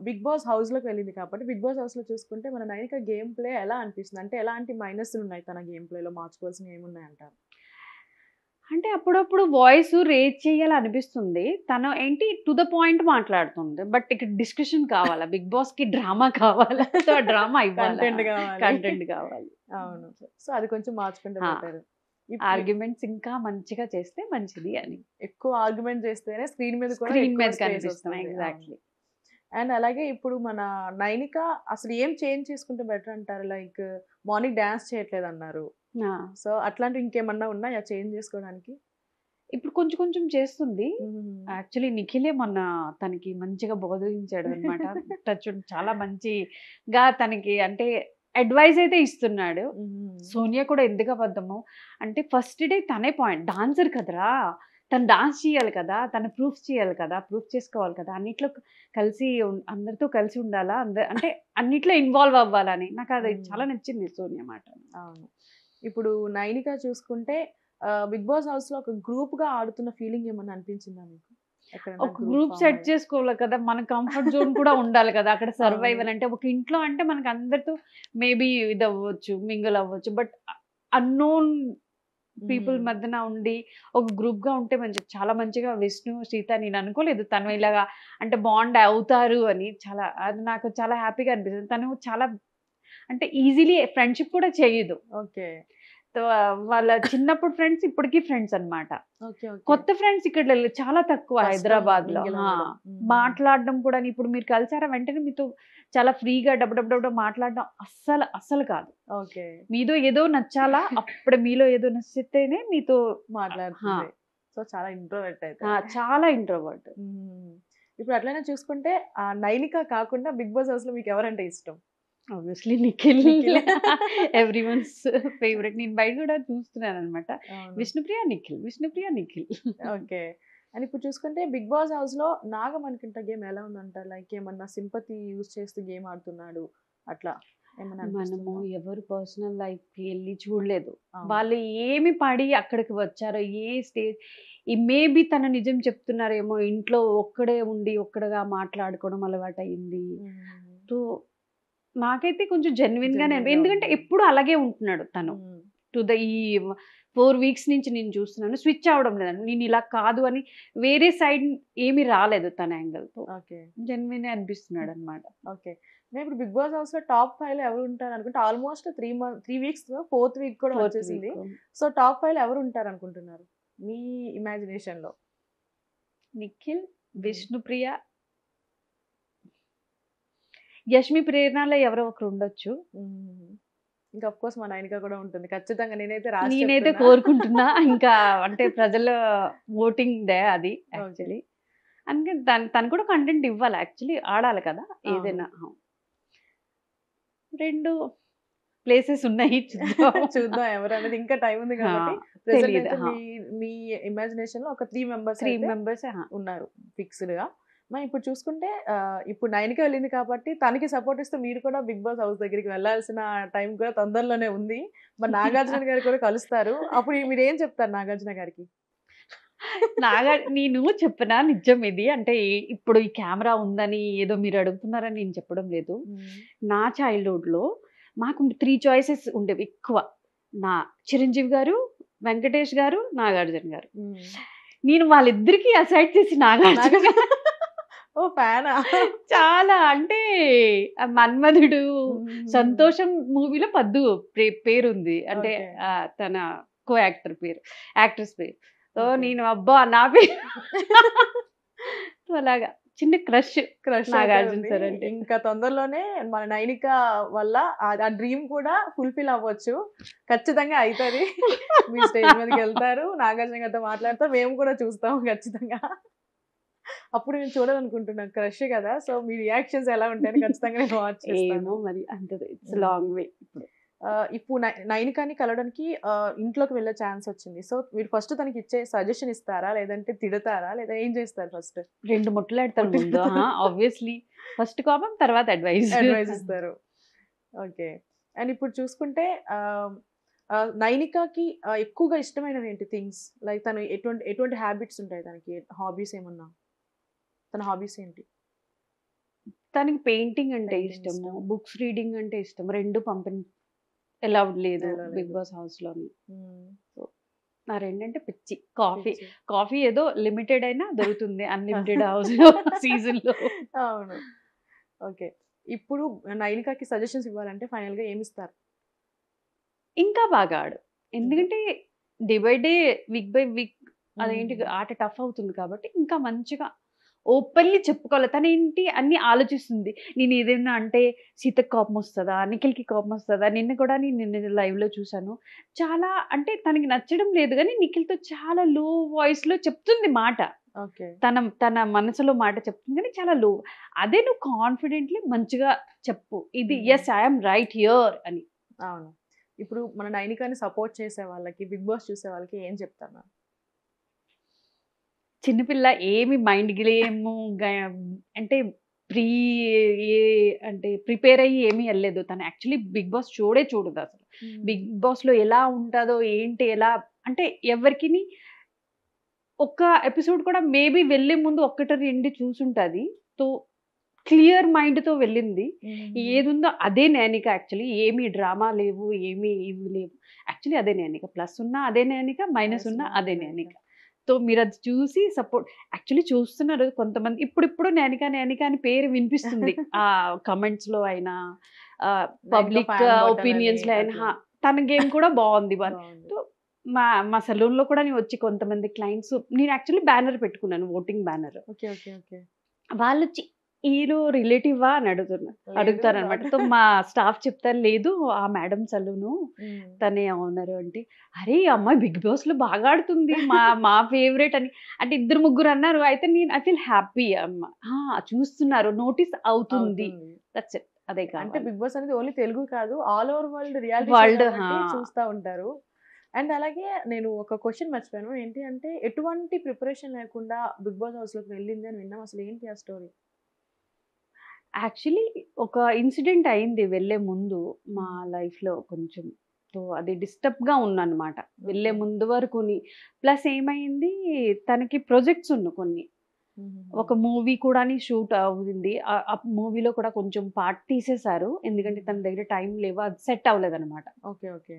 Big boss హౌస్‌లోకి వెళ్ళింది కాబట్టి, బిగ్ బాస్ హౌస్‌లో చూసుకుంటే మన నైనిక గేమ్ ప్లే ఎలా అనిపిస్తుంది? అంటే ఎలాంటి మైనస్‌లున్నాయి తన గేమ్ ప్లేలో మార్చుకోవాల్సినవి ఏమున్నాయంటారు? అంటే అప్పుడప్పుడు వాయిస్ రేజ్ చేయాలనిపిస్తుంది. తను ఏంటి టు ద పాయింట్ మాట్లాడుతుంది. బట్ ఇక్కడ డిస్కషన్ కావాలా? బిగ్ బాస్‌కి డ్రామా కావాలా? సో, ఆ డ్రామా ఇవ్వాలా? కంటెంట్ గావాలి. కంటెంట్ కావాలి. అవును. సో, అది కొంచెం మార్చుకుంటే ఆ! బెటర్. ఇప్పుడు ఆర్గ్యుమెంట్స్ ఇంకా మంచిగా చేస్తే మంచిది అని. ఎక్కువ ఆర్గ్యుమెంట్ చేస్తేనే స్క్రీన్ మీద కూడా స్క్రీన్ ఎక్కువ మీద స్పేస్ కనిపిస్తున్నాయి. వస్తుంది. అవును. ఎగ్జాక్ట్‌లీ. అండ్ అలాగే ఇప్పుడు మన నైనిక అసలు ఏం చేంజ్ చేసుకుంటే బెటర్ అంటారు? లైక్ మార్నింగ్ డాన్స్ చేయట్లేదన్నారు. ఆ! సో, అట్లాంటివి ఇంకేమన్నా ఉన్నాయా చేంజ్ చేసుకోవడానికి? ఇప్పుడు కొంచెం కొంచెం చేస్తుంది. హ్మ్. యాక్చువల్లీ నిఖిలే మొన్న తనకి మంచిగా బోధించాడనమాట. టచ్ వుడ్ చాలా మంచిగా తనకి అంటే అడ్వైస్ అయితే ఇస్తున్నాడు. హ్మ్. సోనియా కూడా ఎందుకు అబద్ధము అంటే ఫస్ట్ డే తనే పాయింట్ డాన్సర్ కదరా! తను డాన్స్ చేయాలి కదా! తను ప్రూఫ్ చేయాలి కదా! ప్రూఫ్ చేసుకోవాలి కదా! అన్నిట్లో కలిసి అందరితో కలిసి ఉండాలా? అంటే అన్నిట్లో ఇన్వాల్వ్ అవ్వాలని. నాకది హ్మ్. చాలా నచ్చింది సోనియా మాట. అవును. ఇప్పుడు నైనిక చూసుకుంటే బిగ్ బాస్ హౌస్‌లో ఒక గ్రూప్‌గా ఆడుతున్న ఫీలింగ్ ఏమన్నా అనిపించిందా మీకు? ఎక్కడైనా ఒక గ్రూప్ గ్రూప్ ఫార్మ్ సెట్ అయ్యి? చేసుకోవాలి కదా! మన కంఫర్ట్ జోన్ కూడా ఉండాలి కదా! అక్కడ అవును. సర్వైవల్ అంటే ఒక ఇంట్లో అంటే మనకు అందరితో మేబీ ఇదవ్వచ్చు, మింగిల్ అవ్వచ్చు. బట్ అన్నోన్ పీపుల్ హ్మ్. మధ్యన ఉండి ఒక గ్రూప్‌గా ఉంటే మంచిది. చాలా మంచిగా విష్ణు, సీత నేను అనుకోలేదు తను ఇలాగా అంటే బాండ్ అవుతారు అని. అది నాకు చాలా హ్యాపీగా అనిపించింది. తను చాలా అంటే ఈజిలీ ఫ్రెండ్‌షిప్ కూడా చేయదు. ఓకే. తో వాళ్ళ చిన్నప్పుడు ఫ్రెండ్స్ ఇప్పటికి ఫ్రెండ్స్ అన్నమాట. ఓకే. ఓకే. కొత్త ఫ్రెండ్స్ ఇక్కడ చాలా తక్కువ కష్టం హైదరాబాద్‌లో. మింగిల్ ఆ! అవ్వడం. హ్మ్. మాట్లాడడం కూడా ఇప్పుడు మీరు కలిసారా వెంటనే మీతో చాలా ఫ్రీగా డబ డబ డబ మాట్లాడడం అస్సలు కాదు. ఓకే. మీదో ఏదో నచ్చాలా, అప్పుడు మీలో ఏదో నచ్చితేనే మీతో ఆ! మాట్లాడుతుంది. సో, చాలా ఇంట్రోవర్ట్ అయితే. చాలా ఇంట్రోవర్ట్. హ్మ్. ఇప్పుడు అట్లనే చూసుకుంటే నైనిక కాకుండా బిగ్ బాస్ హౌస్‌లో మీకెవరంటే ఇష్టం? Obviously Nikhil. Nikhil. Everyone's favourite. నేను బయట కూడా చూస్తున్నాననమాట. అవును. విష్ణుప్రియ, నిఖిల్. విష్ణుప్రియ, నిఖిల్. ఓకే. అండ్ ఇప్పుడు చూసుకుంటే 'బిగ్ బాస్' హౌస్‌లో నాగమణికంఠ గేమ్ ఎలా ఉందంటారు? లైక్ ఏమన్నా సింపతి యూజ్ చేస్తూ గేమ్ ఆడుతున్నాడు అట్లా ఏమన్నా మనము అనిపిస్తుందా? ఎవరు పర్సనల్ లైఫ్‌కి ఎళ్లి చూడలేదు. అవును. వాళ్ళు ఏమి పడి అక్కడికి వచ్చారో, ఏ స్టేజ్ మేబీ తను నిజం చెప్తున్నారేమో ఇంట్లో ఒక్కడే ఉండి, ఒక్కడుగా మాట్లాడుకోవడం అలవాటయింది. హుహుహు. సో, నాకైతే కొంచెం జెన్యూన్‌గానే జెన్యూన్‌గా ఎందుకంటే ఉంది. ఎప్పుడు అలాగే ఉంటున్నాడు తను. హ్మ్. ఈ 4 వీక్స్ నుంచి నేను చూస్తున్నాను. స్విచ్ అవ్వడం లేదండి. నేను ఇలా కాదు అని వేరే సైడ్ ఏమి రాలేదు తన యాంగిల్‌తో. ఓకే. జెన్యూనే అనిపిస్తున్నాడన్నమాట. ఓకే. నేను ఇప్పుడు 'బిగ్ బాస్' హౌస్‌లో టాప్ 5లో ఎవరుంటారనుకుంటే ఆల్‌మోస్ట్ 3 వీక్స్‌లో ఫోర్త్ వీక్ కూడా ఫోర్త్ వచ్చేసింది. వీక్. సో, టాప్ 5లో ఎవరుంటారనుకుంటున్నారు? మీ ఇమాజినేషన్‌లో? నిఖిల్, హ్మ్. విష్ణుప్రియ, యష్మి ప్రేరణలో ఎవరో ఒకరు ఉండొచ్చు. హుహుహు. ఇంకా ఆఫ్ కోర్స్ మా నైనిక కూడా ఉంటుంది. ఖచ్చితంగా నేనైతే రాసి నేనైతే చెప్తున్నా. కోరుకుంటున్నా. ఇంకా అంటే ప్రజల వోటింగ్‌దే అది ఓకే. యాక్చువల్లీ. అందుకని తను కూడా కంటెంట్ ఇవ్వాలి యాక్చువల్లీ ఆడాలి కదా! అవును. ఏదైనా. 2 ప్లేసెస్ ఉన్నాయి చూద్దాం. చూద్దాం ఎవరనేది ఇంకా టైం ఉంది ఆ! కాబట్టి ప్రెజెంట్ తెలీదు. అయితే మీ ఇమాజినేషన్‌లో ఒక 3 మెంబర్స్ 3 అయితే మెంబర్స్ ఉన్నారు ఫిక్స్‌డ్‌గా. మరి ఇప్పుడు చూసుకుంటే ఇప్పుడు నైనిక వెళ్ళింది కాబట్టి తనకి సపోర్ట్ ఇస్తూ మీరు కూడా 'బిగ్ బాస్' హౌస్ దగ్గరికి వెళ్ళాల్సిన టైం కూడా తొందరలోనే ఉంది. మరి నాగార్జున గారు కూడా కలుస్తారు. అప్పుడు మీరేం చెప్తారు నాగార్జున గారికి? నేను చెప్పనా నిజం ఇది. అంటే ఇప్పుడు ఈ కెమెరా ఉందని ఏదో మీరు అడుగుతున్నారని నేను చెప్పడం లేదు. హ్మ్. నా చైల్డ్‌హుడ్‌లో మాకు 3 చాయిసెస్ ఉండేవి ఎక్కువ. నా చిరంజీవి గారు, వెంకటేష్ గారు, నాగార్జున గారు. హ్మ్. నేను వాళ్ళిద్దరికీ అసైడ్ చేసి నాగార్జున నాగా గారు ఓహ్! ఫ్యానా? చాలా అంటే ఆ 'మన్మధుడు', హుహుహు. 'సంతోషం' మూవీలో పద్దు పేరుంది. అంటే ఓకే. తన కో యాక్టర్ పేరు. యాక్ట్రెస్ పేరు. So, okay. నేను అబ్బా! నా పేరు సో, అలాగా చిన్న క్రష్ క్రష్ అయితే నాగార్జున ఉంది. సార్ అంటే. ఇంకా తొందరలోనే మన నైనిక వల్ల ఆ డ్రీమ్ కూడా ఫుల్‌ఫిల్ అవ్వచ్చు. ఖచ్చితంగా అయితది. మీరు స్టేజ్ మీదకెళ్తారు. నాగార్జున గారితో మాట్లాడతారు. మేము కూడా చూస్తాం ఖచ్చితంగా. అప్పుడు నేను చూడాలనుకుంటున్నా. క్రష్ కదా! సో, మీ రియాక్షన్స్ ఎలా ఉంటాయని ఖచ్చితంగా నేను వాచ్ చేస్తాను. ఏమో మరి అంతది ఇట్స్ హ్మ్. లాంగ్ వే ఇప్పుడు. ఇప్పుడు నైనికని కలవడానికి ఇంట్లోకి వెళ్ళే ఛాన్స్ వచ్చింది. సో, మీరు ఫస్ట్ తనకిచ్చే సజెషన్ ఇస్తారా? లేదంటే తిడతారా? లేదా ఏం చేస్తారు ఫస్ట్? 2 ముట్టలాడతాను ముందు. మొట్టికాడుతారు. ఆబ్వియస్లీ ఫస్ట్ కోపం తర్వాత అడ్వైస్. అడ్వైస్ ఇస్తారు. ఓకే. అండ్ ఇప్పుడు చూసుకుంటే ఆహ్, ఆహ్, నైనికకి ఎక్కువగా ఇష్టమైనవేంటి థింగ్స్? లైక్ తను ఎటువంటి హాబిట్స్ ఉంటాయి తనకి? హాబీస్ ఏమన్నా? తన హాబీస్ ఏంటి? తనకి పెయింటింగ్ అంటే Painting ఇష్టము, ఇష్టం. బుక్స్ రీడింగ్ అంటే ఇష్టం. 2 అలౌడ్ లేదు Allowed బిగ్ లేదు. బాస్ హౌస్‌లోని. ఉమ్, ఆ 2 అంటే పిచ్చి. కాఫీ, పిచ్చి. కాఫీ ఏదో లిమిటెడ్ అయినా దొరుకుతుంది అన్‌లిమిటెడ్ హౌస్‌లో సీజన్‌లో. అవును. ఓకే. ఇప్పుడు నైనికాకి సజెషన్స్ ఇవ్వాలంటే ఫైనల్ గా ఏమి ఇస్తారు? ఇంకా బాగా ఆడు. ఎందుకంటే day by day, week by week అదేంటి ఉమ్, ఆట టఫ్ అవుతుంది కాబట్టి ఇంకా మంచిగా ఓపెన్‌లీ చెప్పుకోవాలి. తనేంటి అన్నీ ఆలోచిస్తుంది. నేను ఏదైనా అంటే సీతకి కోపమొస్తదా? నిఖిల్‌కి కోపమొస్తదా? నిన్న లైవ్‌లో చూసాను. చాలా అంటే తనకి నచ్చడం లేదు గానీ నిఖిల్‌తో చాలా లో వాయిస్‌లో చెప్తుంది మాట. ఓకే. తన మనసులో మాట చెప్తుంది కానీ చాలా లో. అదే నువ్వు కాన్ఫిడెంట్‌లీ మంచిగా చెప్పు. ఇది yes I am right here అని. అవును. ఇప్పుడు మన నైనికాని సపోర్ట్ చేసే వాళ్ళకి, బిగ్ బాస్ చూసే వాళ్ళకి ఏం చెప్తారు మ్యామ్? చిన్నపిల్ల ఏమి మైండ్ గేము అంటే ప్రీ ఏ అంటే ప్రిపేర్ అయ్యి ఏమీ ఎళ్ళలేదు. తను యాక్చువల్లీ బిగ్ బాస్ చూడదసలు. బిగ్ బాస్‌లో ఎలా ఉంటదో ఏంటి ఎలా అంటే ఎవరికిని ఒక్క ఎపిసోడ్ కూడా మేబీ వెళ్ళే ముందు ఒక్కటి, 2 చూసుంటది. సో, క్లియర్ మైండ్‌తో వెళ్ళింది. ఏదుందో అదే నేనిక యాక్చువల్లీ. ఏమి డ్రామా లేవు, ఏమి ఇవి లేవు. యాక్చువల్లీ అదే నేనిక. ప్లస్ ఉన్నా అదే నేనిక, మైనస్ ఉన్నా అదే నేనిక. సో, మీరది చూసి యాక్చువల్లీ చూస్తున్నారు కొంతమంది. ఇప్పుడిప్పుడు నేనిక, నేనిక అని పేరు వినిపిస్తుంది. కమెంట్స్‌లో అయినా, పబ్లిక్ ఒపీనియన్స్‌లో అయినా. తన గేమ్ కూడా బావుంది. సో, మా మా సలూన్‌లో కూడా నేను వచ్చి కొంతమంది క్లయింట్స్ నేను యాక్చువల్లీ బ్యానర్ పెట్టుకున్నాను. Voting banner. Okay. Okay. Okay. వాళ్ళొచ్చి ఈళ్ళు రిలేటివా అని అడుగుతారనమాట. సో, మా స్టాఫ్ చెప్తారు, లేదు ఆ మేడం సలూను తనే ఓనరు అంటే, అరే! ఈ అమ్మాయి బిగ్ బాస్‌లో బాగా ఆడుతుంది. మా ఫేవరెట్ అని. అంటే ఇద్దరు ముగ్గురు అన్నారు. అయితే నేను ఐ ఫీల్ హ్యాపీ అమ్మ. చూస్తున్నారు. నోటీస్ అవుతుంది. That's it. అదే అంటే కావాలి. బిగ్ బాస్ అనేది ఓన్లీ తెలుగు కాదు, all over world reality show world కాబట్టి చూస్తా ఉంటారు. అండ్ అలాగే నేను ఒక క్వశ్చన్ మర్చిపోయాను. ఏంటి అంటే ఎటువంటి ప్రిపరేషన్ లేకుండా బిగ్ బాస్ హౌస్ లోకి వెళ్ళింది అని విన్నాం. అసలు ఏంటి ఆ స్టోరీ? యాక్చువల్లీ ఒక ఇన్సిడెంట్ అయింది వెళ్ళే ముందు మా లైఫ్‌లో కొంచెం. సో, అది డిస్టర్బ్‌గా ఉన్నానన్నమాట. వెళ్ళే ముందు వరకుని. ప్లస్ ఏమైంది తనకి ప్రాజెక్ట్స్ కొన్ని. ఒక మూవీ కూడాని షూట్ అవ్వింది. ఆ మూవీలో కూడా కొంచెం పార్ట్ తీసేశారు. ఎందుకంటే తన దగ్గర టైం లేవు. అది సెట్ అవ్వలేదన్నమాట. ఓకే. ఓకే.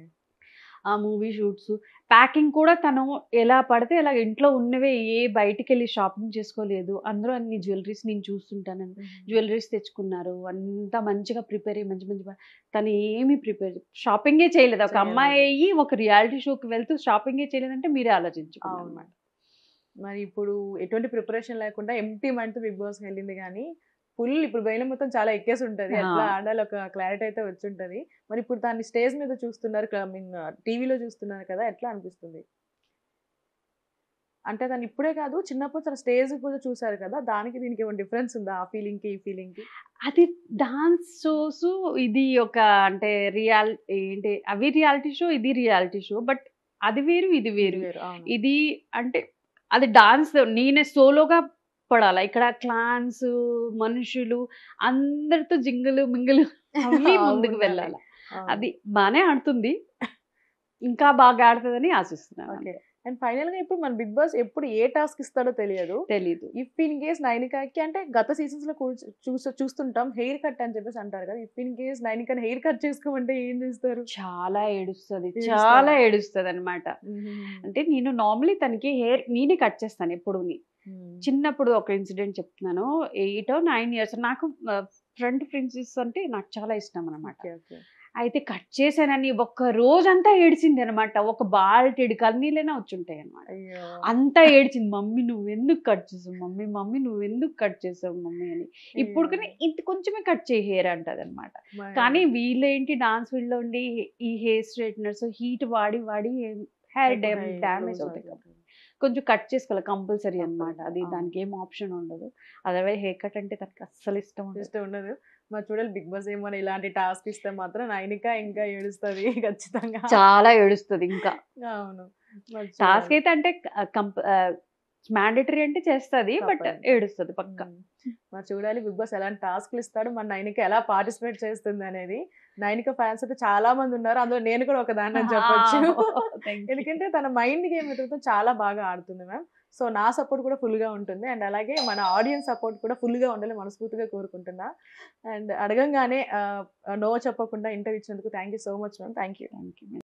ఆ మూవీ షూట్స్, ప్యాకింగ్ కూడా తను ఎలా పడితే అలా ఇంట్లో ఉన్నవే బయటికెళ్ళి షాపింగ్ చేసుకోలేదు. అందరూ అన్ని జ్యువెల్లరీస్ నేను చూస్తుంటానని జ్యువెల్లరీస్ తెచ్చుకున్నారు. అంతా మంచిగా ప్రిపేర్ అయ్యి మంచి మంచి తను ఏమి షాపింగే చేయలేదు. ఒక అమ్మాయి అయ్యి ఒక రియాలిటీ షోకి వెళ్తూ షాపింగే చేయలేదంటే మీరే ఆలోచించుకోవాలన్నమాట. మరి ఇప్పుడు ఎటువంటి ప్రిపరేషన్ లేకుండా ఎంప్టీ మైండ్‌తో బిగ్ బాస్‌కి వెళ్ళింది గానీ, ఫుల్ ఇప్పుడు బ్రెయిన్ మొత్తం చాలా ఎక్కేసి ఉంటది. ఎట్లా ఆడాలి ఒక క్లారిటీ అయితే వచ్చుంటది. మరి ఇప్పుడు దాన్ని స్టేజ్ మీద చూస్తున్నారు. టీవీలో చూస్తున్నారు కదా! ఎట్లా అనిపిస్తుంది? అంటే తను ఇప్పుడే కాదు, చిన్నప్పుడు తన స్టేజ్ కూడా చూసారు కదా! దానికి దీనికి ఏమైనా డిఫరెన్స్ ఉందా? ఆ ఫీలింగ్‌కి, ఈ ఫీలింగ్‌కి? అది డాన్స్ షోస్ ఇది ఒక అంటే అవి రియాలిటీ షో, ఇది రియాలిటీ షో. బట్ అది వేరు, ఇది వేరు. అవును. ఇది అంటే అది డాన్స్ నేనే సోలోగా పడాలా. ఇక్కడ క్లాన్స్, మనుషులు అందరితో జింగిలు, మింగిలు అవి ముందుకు ఉండాలి. వెళ్ళాల. అవును. అది బానే ఆడుతుంది. ఇంకా బాగా ఆడుతదని ఆశిస్తున్నాను. ఓకే. అండ్ ఫైనల్‌గా ఇప్పుడు మన బిగ్ బాస్ ఎప్పుడు ఏ టాస్క్ ఇస్తాడో తెలియదు. తెలీదు. ఇఫ్ ఇన్ కేస్ నైనికాకి అంటే గత సీజన్స్‌లో చూస్తుంటాం హెయిర్ కట్ అని చెప్పేసి అంటారు కదా! ఇఫ్ ఇన్ కేస్ నైనికాని హెయిర్ కట్ చేసుకోమంటే ఏం చేస్తారు? చాలా ఏడుస్తది. ఏడుస్తదా? చాలా ఏడుస్తదనమాట. అంటే నేను నార్మల్లీ తనకి హెయిర్ నేనే కట్ చేస్తాను ఎప్పుడూని. చిన్నప్పుడు ఒక ఇన్సిడెంట్ చెప్తున్నాను. 8 9 ఇయర్స్ నాకు ఫ్రంట్ ఫ్రింజెస్ అంటే నాకు చాలా ఇష్టం అనమాట. ఓకే. ఓకే. అయితే కట్ చేశానని ఒక్క రోజంతా ఏడిచిందనమాట. ఒక బాల్టెడు కన్నీళ్ళైనా వచ్చుంటాయనమాట. అయ్యో! అంతా ఏడ్చింది. "మమ్మీ నువ్వెందుకు కట్ చేసావు మమ్మీ, మమ్మీ నువ్వెందుకు కట్ చేసావు మమ్మీ" అని. ఇప్పుడు కానీ ఇంత కొంచెమే కట్ చేయి హెయిర్ అంటదనమాట. కానీ వీళ్ళేంటి డాన్స్ ఫీల్డ్‌లో ఉండి ఈ హెయిర్ స్ట్రెయిట్‌నర్స్ హీట్ వాడి వాడి హెయిర్ డ్యామేజ్ అవుతాయి కాబట్టి కొంచెం కట్ చేసుకోవాలి కంపల్సరీ అనమాట. అది దానికి ఏం ఆప్షన్ ఉండదు. అదర్‌వైజ్ హెయిర్ కట్ అంటే తనకి అస్సలు ఇష్టం ఉండదు. మరి చూడాలి బిగ్ బాస్ ఏమన్నా ఇలాంటి టాస్క్ ఇస్తే మాత్రం నైనిక ఇంకా ఏడుస్తది ఖచ్చితంగా. చాలా ఏడుస్తది ఇంకా. అవును. మరి టాస్క్ చూడాలి. అయితే అంటే మ్యాండేటరీ అంటే చేస్తది. బట్ తప్పదు. ఏడుస్తది పక్కా. మరి చూడాలి బిగ్ బాస్ ఎలాంటి టాస్క్‌లు ఇస్తాడు. మన నైనిక ఎలా పార్టిసిపేట్ చేస్తుంది అనేది. నైనిక ఫ్యాన్స్ అయితే చాలా మంది ఉన్నారు. అందులో నేను కూడా ఒకదాన్నని చెప్పొచ్చు. ఎందుకంటే తన మైండ్ గేమ్ అయితే చాలా బాగా ఆడుతుంది మ్యామ్. సో నా సపోర్ట్ కూడా ఫుల్గా ఉంటుంది అండ్ అలాగే మన ఆడియన్స్ సపోర్ట్ కూడా ఫుల్గా ఉండాలి మనస్ఫూర్తిగా కోరుకుంటున్నా అండ్ అడగంగానే నో చెప్పకుండా ఇంటర్వ్యూ ఇచ్చినందుకు thank you so much ma'am. Thank you. Thank you.